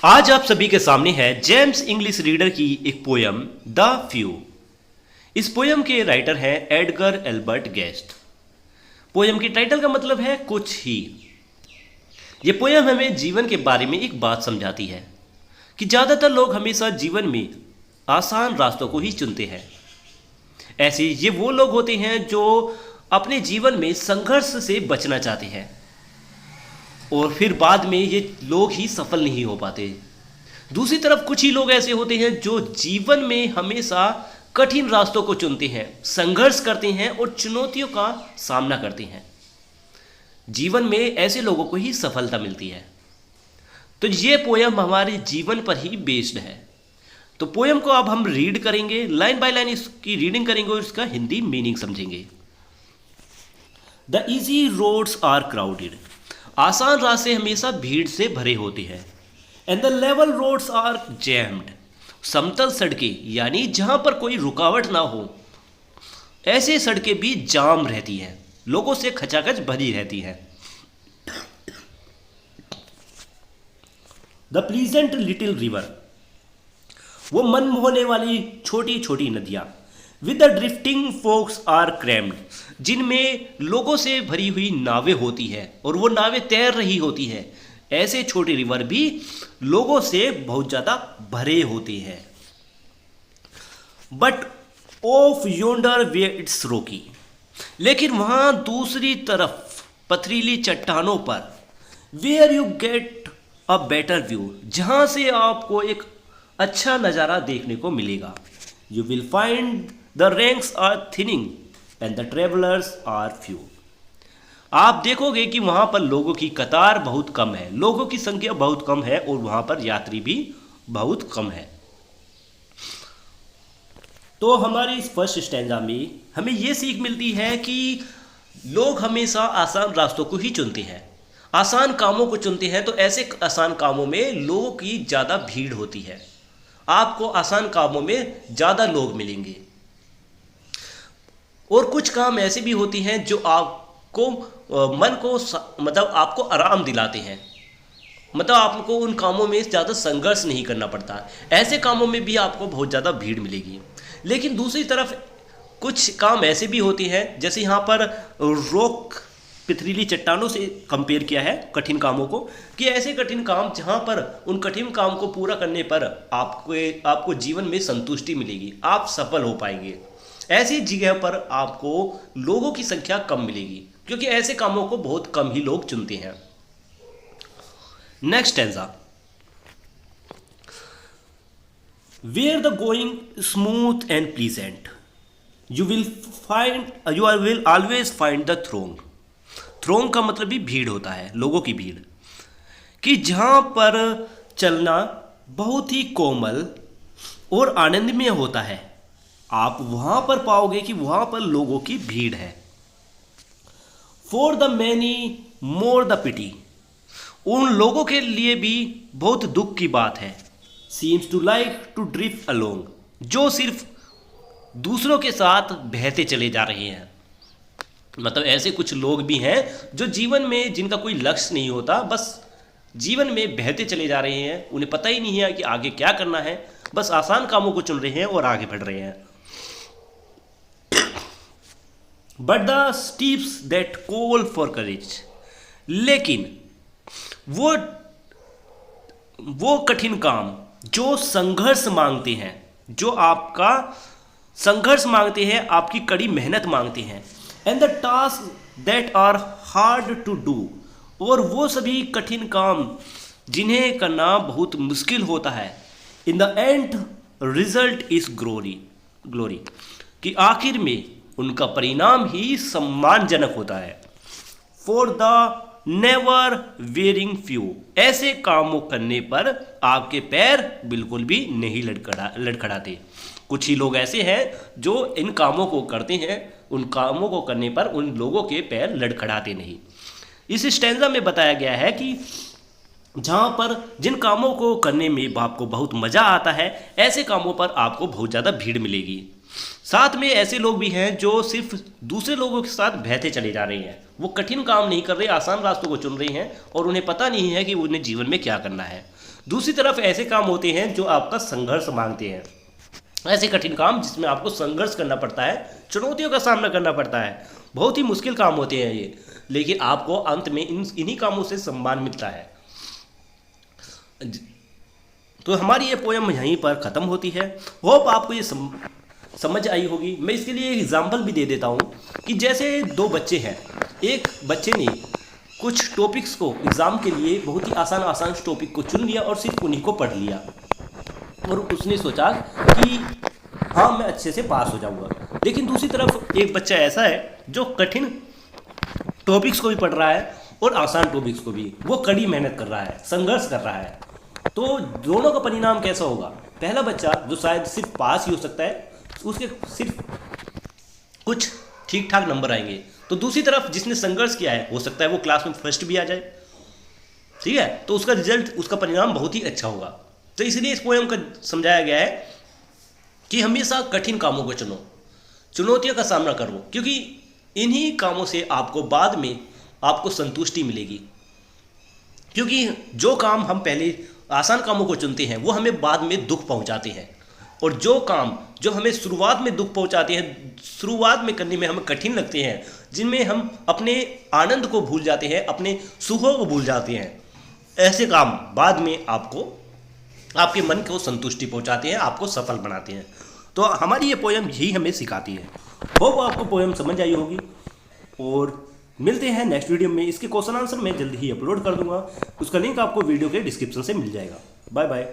आज आप सभी के सामने है जेम्स इंग्लिश रीडर की एक पोयम द फ्यू। इस पोयम के राइटर हैं एडगर एल्बर्ट गेस्ट। पोयम की टाइटल का मतलब है कुछ ही। ये पोयम हमें जीवन के बारे में एक बात समझाती है कि ज़्यादातर लोग हमेशा जीवन में आसान रास्तों को ही चुनते हैं। ऐसे ये वो लोग होते हैं जो अपने जीवन में संघर्ष से बचना चाहते हैं और फिर बाद में ये लोग ही सफल नहीं हो पाते। दूसरी तरफ कुछ ही लोग ऐसे होते हैं जो जीवन में हमेशा कठिन रास्तों को चुनते हैं, संघर्ष करते हैं और चुनौतियों का सामना करते हैं। जीवन में ऐसे लोगों को ही सफलता मिलती है। तो ये पोयम हमारे जीवन पर ही बेस्ड है। तो पोयम को अब हम रीड करेंगे, लाइन बाय लाइन इसकी रीडिंग करेंगे और इसका हिंदी मीनिंग समझेंगे। The easy roads are crowded. आसान रास्ते हमेशा भीड़ से भरे होते हैं। And the level roads are jammed. समतल सड़कें यानी जहां पर कोई रुकावट ना हो, ऐसे सड़कें भी जाम रहती हैं, लोगों से खचाखच भरी रहती हैं। The pleasant little river. वो मन मोहने वाली छोटी छोटी नदियां। With the drifting folks are crammed. जिनमें लोगों से भरी हुई नावें होती है और वो नावें तैर रही होती है। ऐसे छोटे रिवर भी लोगों से बहुत ज़्यादा भरे होते हैं। But off yonder way it's rocky. लेकिन वहाँ दूसरी तरफ पथरीली चट्टानों पर where you get a better view, जहाँ से आपको एक अच्छा नज़ारा देखने को मिलेगा। You will find the ranks are thinning and the travellers are few. आप देखोगे कि वहाँ पर लोगों की कतार बहुत कम है, लोगों की संख्या बहुत कम है और वहाँ पर यात्री भी बहुत कम है। तो हमारी इस फर्स्ट स्टैंजा में हमें ये सीख मिलती है कि लोग हमेशा आसान रास्तों को ही चुनते हैं, आसान कामों को चुनते हैं। तो ऐसे आसान कामों में लोगों की ज़्यादा भीड़ होती है। आपको आसान कामों में ज़्यादा लोग मिलेंगे। और कुछ काम ऐसे भी होते हैं जो आपको मन को मतलब आपको आराम दिलाते हैं, मतलब आपको उन कामों में ज़्यादा संघर्ष नहीं करना पड़ता। ऐसे कामों में भी आपको बहुत ज़्यादा भीड़ मिलेगी। लेकिन दूसरी तरफ कुछ काम ऐसे भी होते हैं, जैसे यहाँ पर रॉक पथरीली चट्टानों से कंपेयर किया है कठिन कामों को, कि ऐसे कठिन काम जहाँ पर उन कठिन काम को पूरा करने पर आपको जीवन में संतुष्टि मिलेगी, आप सफल हो पाएंगे। ऐसी जगह पर आपको लोगों की संख्या कम मिलेगी, क्योंकि ऐसे कामों को बहुत कम ही लोग चुनते हैं। Next stanza. Where the going smooth and pleasant, you will always find the throng. Throng का मतलब भी भीड़ होता है, लोगों की भीड़, कि जहां पर चलना बहुत ही कोमल और आनंदमय होता है, आप वहां पर पाओगे कि वहां पर लोगों की भीड़ है। For the many more the pity. उन लोगों के लिए भी बहुत दुख की बात है। Seems to like to drift along. जो सिर्फ दूसरों के साथ बहते चले जा रहे हैं। मतलब ऐसे कुछ लोग भी हैं जो जीवन में जिनका कोई लक्ष्य नहीं होता, बस जीवन में बहते चले जा रहे हैं, उन्हें पता ही नहीं है कि आगे क्या करना है, बस आसान कामों को चुन रहे हैं और आगे बढ़ रहे हैं। But the steeps that call for courage. लेकिन वो कठिन काम जो संघर्ष मांगते हैं, जो आपका संघर्ष मांगते हैं, आपकी कड़ी मेहनत मांगते हैं। And the task that are hard to do. और वो सभी कठिन काम जिन्हें करना बहुत मुश्किल होता है। In the end result is glory. कि आखिर में उनका परिणाम ही सम्मानजनक होता है। For the never wearing few. ऐसे कामों करने पर आपके पैर बिल्कुल भी नहीं लड़खड़ाते। कुछ ही लोग ऐसे हैं जो इन कामों को करते हैं, उन कामों को करने पर उन लोगों के पैर लड़खड़ाते नहीं। इस स्टैंजा में बताया गया है कि जहाँ पर जिन कामों को करने में आपको बहुत मज़ा आता है, ऐसे कामों पर आपको बहुत ज़्यादा भीड़ मिलेगी। साथ में ऐसे लोग भी हैं जो सिर्फ दूसरे लोगों के साथ बहते चले जा रहे हैं, वो कठिन काम नहीं कर रहे, आसान रास्तों को चुन रहे हैं और उन्हें पता नहीं है कि उन्हें जीवन में क्या करना है। दूसरी तरफ ऐसे काम होते हैं जो आपका संघर्ष मांगते हैं, ऐसे कठिन काम जिसमें आपको संघर्ष करना पड़ता है, चुनौतियों का सामना करना पड़ता है। बहुत ही मुश्किल काम होते हैं ये, लेकिन आपको अंत में इन्हीं कामों से सम्मान मिलता है। तो हमारी ये पोयम यहीं पर ख़त्म होती है। होप आपको ये समझ आई होगी। मैं इसके लिए एक एग्जाम्पल भी दे देता हूँ कि जैसे दो बच्चे हैं, एक बच्चे ने कुछ टॉपिक्स को एग्ज़ाम के लिए बहुत ही आसान आसान टॉपिक को चुन लिया और सिर्फ उन्हीं को पढ़ लिया और उसने सोचा कि हाँ मैं अच्छे से पास हो जाऊँगा। लेकिन दूसरी तरफ एक बच्चा ऐसा है जो कठिन टॉपिक्स को भी पढ़ रहा है और आसान टॉपिक्स को भी, वो कड़ी मेहनत कर रहा है, संघर्ष कर रहा है। तो दोनों का परिणाम कैसा होगा? पहला बच्चा जो शायद सिर्फ पास ही हो सकता है, उसके सिर्फ कुछ ठीक ठाक नंबर आएंगे। तो दूसरी तरफ जिसने संघर्ष किया है, हो सकता है वो क्लास में फर्स्ट भी आ जाए, ठीक है, तो उसका रिजल्ट, उसका परिणाम बहुत ही अच्छा होगा। तो इसलिए इस पोएम का समझाया गया है कि हमेशा कठिन कामों को चुनो, चुनौतियों का सामना करो, क्योंकि इन्हीं कामों से आपको बाद में आपको संतुष्टि मिलेगी। क्योंकि जो काम हम पहले आसान कामों को चुनते हैं वो हमें बाद में दुख पहुंचाते हैं, और जो काम जो हमें शुरुआत में दुख पहुंचाते हैं, शुरुआत में करने में हमें कठिन लगते हैं, जिनमें हम अपने आनंद को भूल जाते हैं, अपने सुखों को भूल जाते हैं, ऐसे काम बाद में आपको आपके मन को संतुष्टि पहुंचाते हैं, आपको सफल बनाते हैं। तो हमारी ये पोएम यही हमें सिखाती है। होप आपको पोएम समझ आई होगी और मिलते हैं नेक्स्ट वीडियो में। इसके क्वेश्चन आंसर मैं जल्दी ही अपलोड कर दूंगा, उसका लिंक आपको वीडियो के डिस्क्रिप्शन से मिल जाएगा। Bye bye.